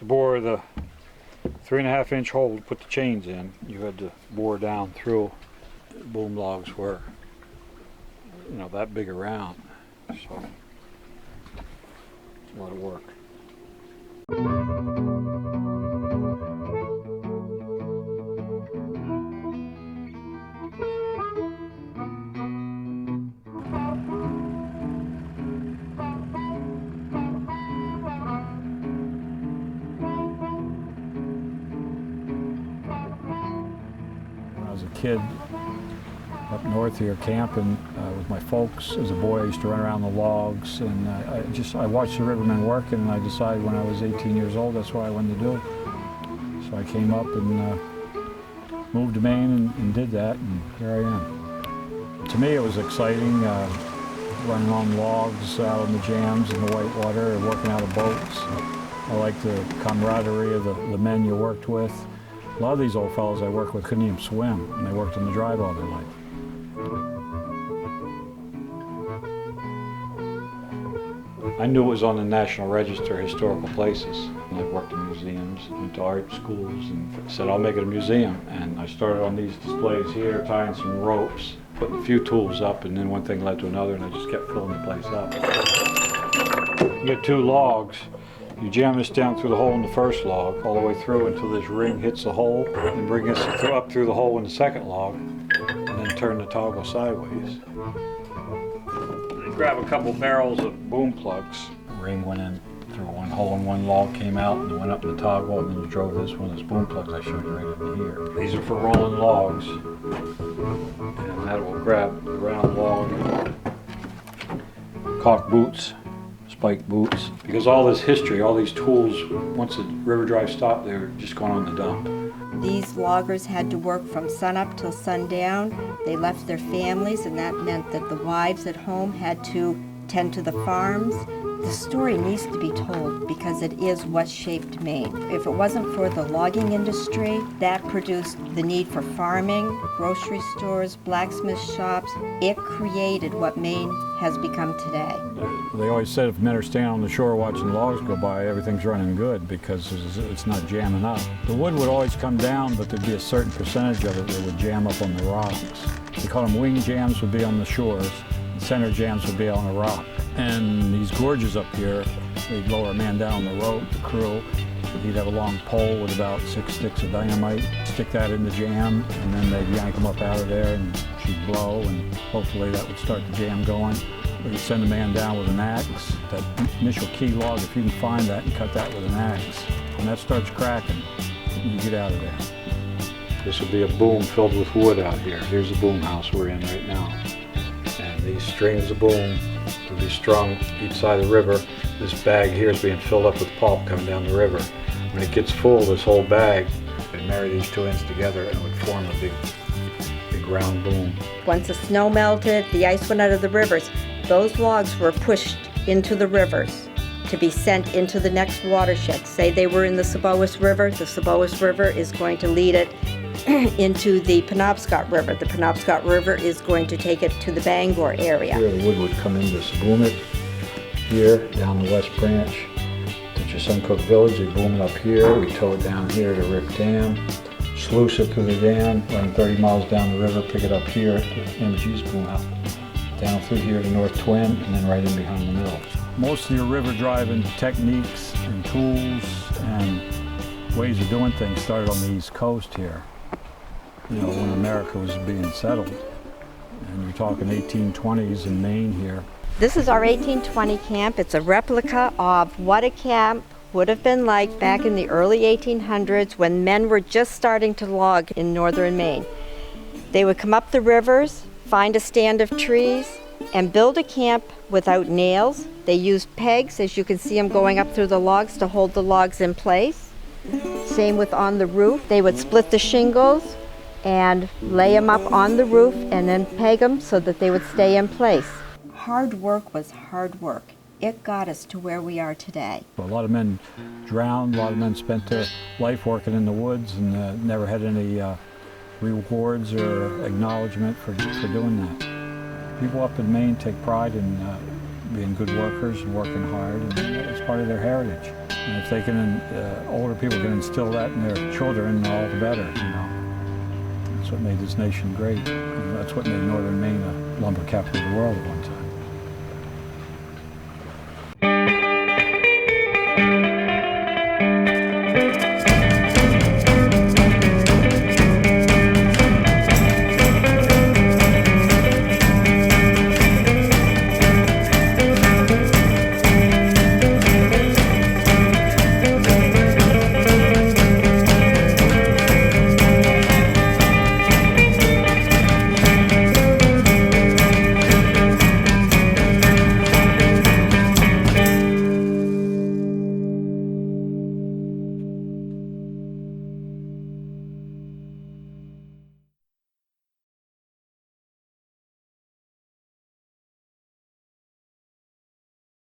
To bore the 3.5-inch hole to put the chains in, you had to bore down through. Boom logs were, that big around, so a lot of work. When I was a kid up north here camping with my folks as a boy, I used to run around the logs, and I watched the rivermen working, and I decided when I was 18 years old that's what I wanted to do. So I came up and moved to Maine and did that, and here I am. To me it was exciting, running on logs out on the jams in the Whitewater and working out of boats. I liked the camaraderie of the men you worked with. A lot of these old fellows I worked with couldn't even swim, and they worked in the drive all their life. I knew it was on the National Register of Historical Places. And I worked in museums, went to art schools, and said, I'll make it a museum. And I started on these displays here, tying some ropes, putting a few tools up, and then one thing led to another, and I just kept filling the place up. You get 2 logs. You jam this down through the hole in the first log, all the way through until this ring hits the hole, and bring this up through the hole in the second log, and then turn the toggle sideways. Grab a couple barrels of boom plugs. The ring went in through one hole in one log, came out, and it went up in the toggle, and then you drove this one of those boom plugs I showed you right in here. These are for rolling logs, and that will grab the round log. Caulk boots, spike boots, because all this history, all these tools, once the river drive stopped, they were just going on the dump. These loggers had to work from sunup till sundown. They left their families, and that meant that the wives at home had to tend to the farms. The story needs to be told because it is what shaped Maine. If it wasn't for the logging industry, that produced the need for farming, grocery stores, blacksmith shops. It created what Maine has become today. They always said if men are standing on the shore watching logs go by, everything's running good because it's not jamming up. The wood would always come down, but there'd be a certain percentage of it that would jam up on the rocks. They called them wing jams, would be on the shores. Center jams would be on a rock. And these gorges up here, they'd lower a man down the rope, the crew. He'd have a long pole with about 6 sticks of dynamite, stick that in the jam, and then they'd yank him up out of there, and she'd blow, and hopefully that would start the jam going. Or you'd send the man down with an axe, that initial key log, if you can find that and cut that with an axe. When that starts cracking, you get out of there. This would be a boom filled with wood out here. Here's the boom house we're in right now. And these strings of boom will be strung each side of the river. This bag here is being filled up with pulp coming down the river. When it gets full, this whole bag, they marry these 2 ends together and it would form a big round boom. Once the snow melted, the ice went out of the rivers. Those logs were pushed into the rivers to be sent into the next watershed. Say they were in the Sebois River, the Sebois River is going to lead it into the Penobscot River. The Penobscot River is going to take it to the Bangor area. Here the wood would come in this boom it here down the west branch to Suncook Village. They boom it up here. We tow it down here to Rip Dam, sluice it through the dam, run 30 miles down the river, pick it up here at the MG's boom out, down through here to North Twin, and then right in behind the mills. Most of your river driving techniques and tools and ways of doing things started on the East Coast here. When America was being settled. And you're talking 1820s in Maine here. This is our 1820 camp. It's a replica of what a camp would have been like back in the early 1800s when men were just starting to log in northern Maine. They would come up the rivers, find a stand of trees, and build a camp without nails. They used pegs, as you can see them going up through the logs, to hold the logs in place. Same with on the roof. They would split the shingles and lay them up on the roof and then peg them so that they would stay in place. Hard work was hard work. It got us to where we are today. A lot of men drowned, a lot of men spent their life working in the woods and never had any rewards or acknowledgement for doing that. People up in Maine take pride in being good workers and working hard, and it's part of their heritage. And if they can, older people can instill that in their children, all the better, you know. That's what made this nation great. And that's what made northern Maine a lumber capital of the world at one time.